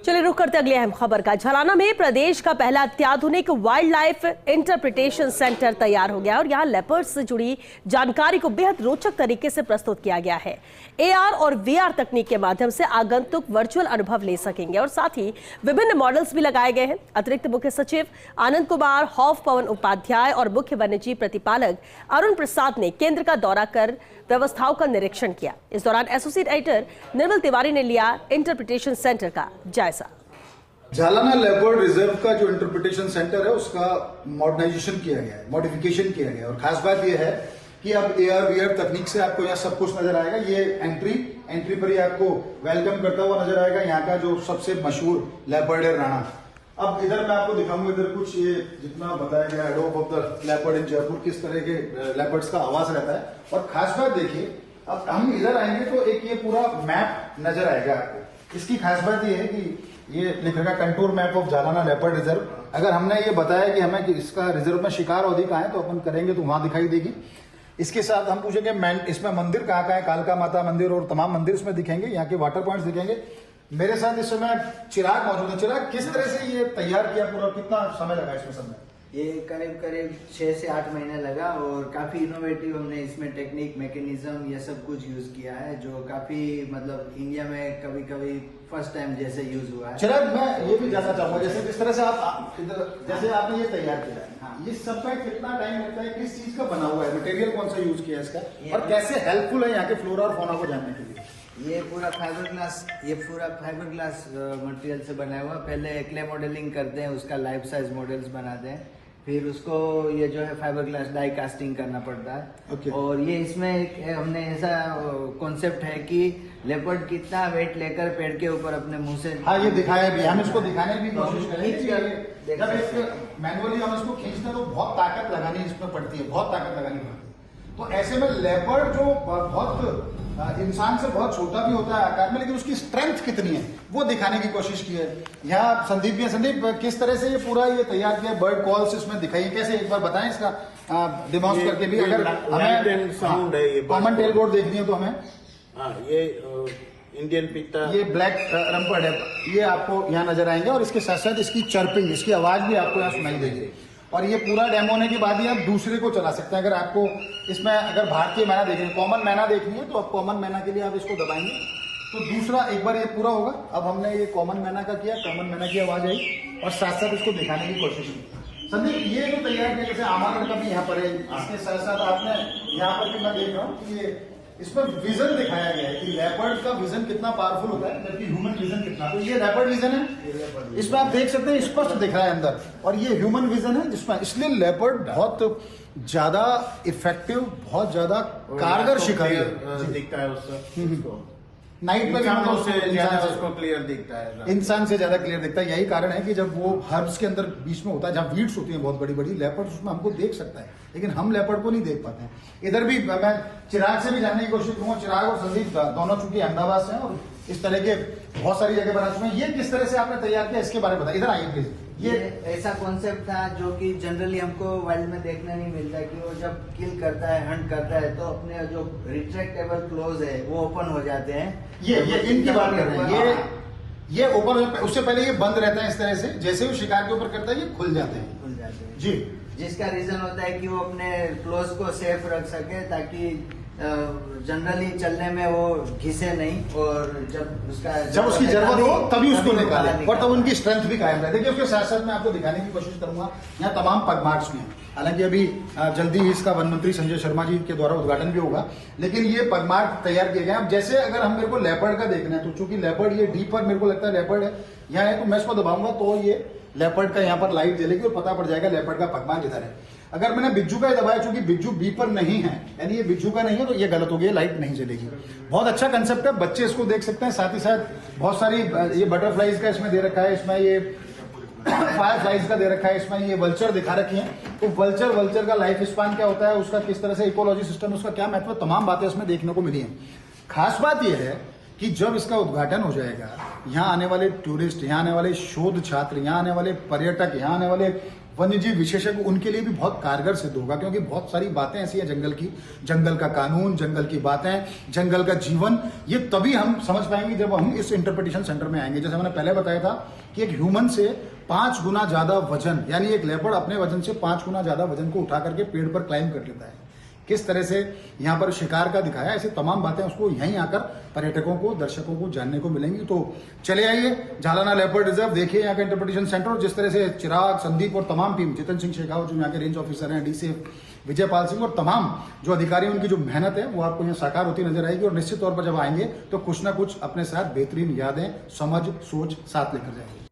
चलिए रुक करते अगली अहम खबर का। झलाना में प्रदेश का पहला अत्याधुनिक वाइल्ड लाइफ इंटरप्रिटेशन सेंटर तैयार हो गया और यहाँ लेपर्ड्स से जुड़ी जानकारी को बेहद रोचक तरीके से प्रस्तुत किया गया है। एआर और वीआर तकनीक के माध्यम से आगंतुक वर्चुअल अनुभव ले सकेंगे और साथ ही विभिन्न मॉडल्स भी लगाए गए हैं। अतिरिक्त मुख्य सचिव आनंद कुमार, हौफ पवन उपाध्याय और मुख्य वन्यजीव प्रतिपालक अरुण प्रसाद ने केंद्र का दौरा कर व्यवस्थाओं का निरीक्षण किया। इस दौरान एसोसिएट एडिटर निर्मल तिवारी ने लिया इंटरप्रिटेशन सेंटर का जायजा। झालाना लेपर्ड रिजर्व का जो इंटरप्रिटेशन सेंटर है उसका मॉडर्नाइजेशन किया गया है, मॉडिफिकेशन किया गया है और खास बात यह है कि अब एआर वीआर तकनीक से आपको यहाँ सब कुछ नजर आएगा। ये एंट्री पर ही आपको वेलकम करता हुआ नजर आएगा यहाँ का जो सबसे मशहूर लेपर्ड है राणा। अब इधर मैं आपको दिखाऊंगा, इधर कुछ ये जितना बताया गया एडोप ऑफ द लेपर्ड इन जयपुर, किस तरह के लेपर्ड्स का आवास रहता है। और खास बात देखिए, अब हम इधर आएंगे तो एक ये पूरा मैप नजर आएगा आपको। इसकी खास बात ये है कि ये लिखेगा contour map of Jhalana leopard reserve. अगर हमने ये बताया कि हमें इसका रिजर्व में शिकार अवधि कहाँ है तो अपन करेंगे तो वहां दिखाई देगी। इसके साथ हम पूछेंगे इसमें मंदिर कहाँ है, कालका माता मंदिर और तमाम मंदिर इसमें दिखेंगे, यहाँ के वाटर पॉइंट्स दिखेंगे। मेरे साथ इस समय चिराग मौजूद है। चिराग, किस तरह से ये तैयार किया पूरा, कितना समय लगा इसमें समय? ये करीब 6 से 8 महीने लगा और काफी इनोवेटिव हमने इसमें टेक्निक, मैकेनिज्म ये सब कुछ यूज किया है जो काफी मतलब इंडिया में कभी फर्स्ट टाइम जैसे यूज हुआ है। चिराग, मैं ये भी जानना चाहूंगा जैसे जिस तरह से आप जैसे आपने ये तैयार किया है, हाँ, ये सब में कितना टाइम लगता है, किस चीज का बना हुआ है, मटेरियल कौन सा यूज किया है इसका और कैसे हेल्पफुल है यहाँ के फ्लोरा और फौना को जानने के लिए? ये पूरा फाइबर ग्लास मटेरियल से बना हुआ। पहले क्ले मॉडलिंग करते हैं, उसका लाइफ साइज मॉडल्स बनाते हैं, फिर उसको ये जो है फाइबर ग्लास डाई कास्टिंग करना पड़ता है। Okay. और ये इसमें हमने ऐसा कॉन्सेप्ट है कि लेपर्ड कितना वेट लेकर पेड़ के ऊपर अपने मुंह से, हाँ ये दिखाया भी, हम इसको दिखाने की कोशिश करेंगे। जब इसको मैनुअली हम इसको खींचते हैं तो बहुत ताकत लगानी इसमें पड़ती है, बहुत ताकत लगानी पड़ती है। तो ऐसे में लेपर्ड जो बहुत इंसान से बहुत छोटा भी होता है आकार में, लेकिन उसकी स्ट्रेंथ कितनी है वो दिखाने की कोशिश की है। यहाँ संदीप भी है। संदीप, किस तरह से ये पूरा ये तैयार किया, बर्ड कॉल्स इसमें दिखाइए, कैसे एक बार बताएं इसका डिमॉन्स करके भी। अगर हमें साउंड है, ये कॉमन टेल बोर्ड देखनी है तो हमें ये इंडियन पीता, ये ब्लैक रम्पर्ड है, ये आपको यहाँ नजर आएंगे और इसके साथ साथ इसकी चर्पिंग, इसकी आवाज भी आपको यहाँ सुनाई देगी। और ये पूरा डेमो होने के बाद ही आप दूसरे को चला सकते हैं। अगर आपको इसमें अगर भारतीय मैना देखनी है, कॉमन मैना देखनी है तो आप कॉमन मैना के लिए आप इसको दबाएंगे तो दूसरा एक बार ये पूरा होगा। अब हमने ये कॉमन मैना का किया, कॉमन मैना की आवाज आई और साथ साथ इसको दिखाने की कोशिश की। संदीप, ये जो तैयार किया, जैसे आमंत्रण का भी यहाँ पर है, इसके साथ साथ आपने यहाँ पर भी मैं देख रहा हूँ कि ये इसमें विजन दिखाया गया है कि लेपर्ड का विजन कितना पावरफुल होता है जबकि ह्यूमन विजन कितना। तो ये लेपर्ड विजन है, इसमें आप देख सकते हैं स्पष्ट दिख रहा है अंदर, और ये ह्यूमन विजन है जिसमें, इसलिए लेपर्ड बहुत ज्यादा इफेक्टिव, बहुत ज्यादा कारगर शिकारी दिखता है उससे। नाइट में उसको क्लियर दिखता है, इंसान से ज्यादा क्लियर दिखता है। यही कारण है कि जब वो हर्ब्स के अंदर बीच में होता है जहाँ वीड्स होती हैं बहुत बड़ी बड़ी, लेपर्ड उसमें हमको देख सकता है लेकिन हम लेपर्ड को नहीं देख पाते हैं। इधर भी मैं चिराग से भी जानने की कोशिश करूंगा। चिराग और संदीप दोनों चूंकि अहमदाबाद से हैं और इस तरह के बहुत सारी जगह बना चुके हैं। ये किस तरह से आपने तैयार किया, इसके बारे में बताइए। इधर आइए प्लीज। ये ऐसा कॉन्सेप्ट था जो कि जनरली हमको वर्ल्ड में देखने नहीं मिलता कि वो जब किल करता है, हंट करता है तो अपने जो रिट्रैक्टेबल क्लोज है वो ओपन हो जाते हैं। ये इनकी बात कर रहे हैं, ये ओपन, उससे पहले ये बंद रहता है इस तरह से, जैसे वो शिकार के ऊपर करता है ये खुल जाते हैं जी। जिसका रीजन होता है कि वो अपने क्लोज को सेफ रख सके ताकि जनरली चलने में वो घिसे नहीं और जब उसकी जरूरत हो तभी उसको निकाले और तब उनकी स्ट्रेंथ भी कायम रहे। देखिए उसके साथ साथ मैं आपको दिखाने की कोशिश करूंगा यहाँ तमाम पगमार्क्स में, हालांकि अभी जल्दी ही इसका वन मंत्री संजय शर्मा जी के द्वारा उद्घाटन भी होगा, लेकिन ये पगमार्क तैयार किए गए। अब जैसे अगर हम मेरे को लेपर्ड का देखना है तो चूंकि लेपर्ड ये डीपर मेरे को लगता है लेपर्ड है यहाँ है, तो मैं इसको दबाऊंगा तो ये लेपर्ड का यहाँ पर लाइट जलेगी और पता पड़ जाएगा लेपर्ड का पगमार्क इधर है। अगर मैंने बिज्जू का दबाया, चूंकि बिज्जू बी पर नहीं है यानी ये बिज्जू का नहीं है तो ये गलत हो गया, लाइट नहीं जलेगी। बहुत अच्छा कंसेप्ट है, बच्चे इसको देख सकते हैं। साथ ही साथ बहुत सारी ये बटरफ्लाइज का इसमें दे रखा है, इसमें ये फायर फ्लाइज का दे रखा है, इसमें ये वल्चर दिखा रखी है। तो वल्चर का लाइफ स्पान क्या होता है, उसका किस तरह से इकोलॉजी सिस्टम, उसका क्या महत्व, तमाम बातें इसमें देखने को मिली है। खास बात यह है कि जब इसका उद्घाटन हो जाएगा, यहाँ आने वाले टूरिस्ट, यहाँ आने वाले शोध छात्र, यहाँ आने वाले पर्यटक, यहाँ आने वाले वन्यजीव विशेषज्ञ उनके लिए भी बहुत कारगर सिद्ध होगा, क्योंकि बहुत सारी बातें ऐसी हैं जंगल की, जंगल का कानून, जंगल की बातें, जंगल का जीवन, ये तभी हम समझ पाएंगे जब हम इस इंटरप्रिटेशन सेंटर में आएंगे। जैसे मैंने पहले बताया था कि एक ह्यूमन से 5 गुना ज्यादा वजन, यानी एक लेपर्ड अपने वजन से 5 गुना ज्यादा वजन को उठा करके पेड़ पर क्लाइंब कर लेता है। किस तरह से यहाँ पर शिकार का दिखाया, ऐसे तमाम बातें उसको यहीं आकर पर्यटकों को, दर्शकों को जानने को मिलेंगी। तो चले आइए जालाना लेपर्ड रिजर्व, देखिए यहाँ का इंटरप्रिटेशन सेंटर, और जिस तरह से चिराग, संदीप और तमाम टीम, जितेंद्र सिंह शेखावत जो यहाँ के रेंज ऑफिसर हैं, डीसीएफ विजयपाल सिंह और तमाम जो अधिकारी हैं, उनकी जो मेहनत है वो आपको यहाँ साकार होती नजर आएगी। और निश्चित तौर पर जब आएंगे तो कुछ ना कुछ अपने साथ बेहतरीन यादें, समझ, सोच साथ लेकर जाएंगे।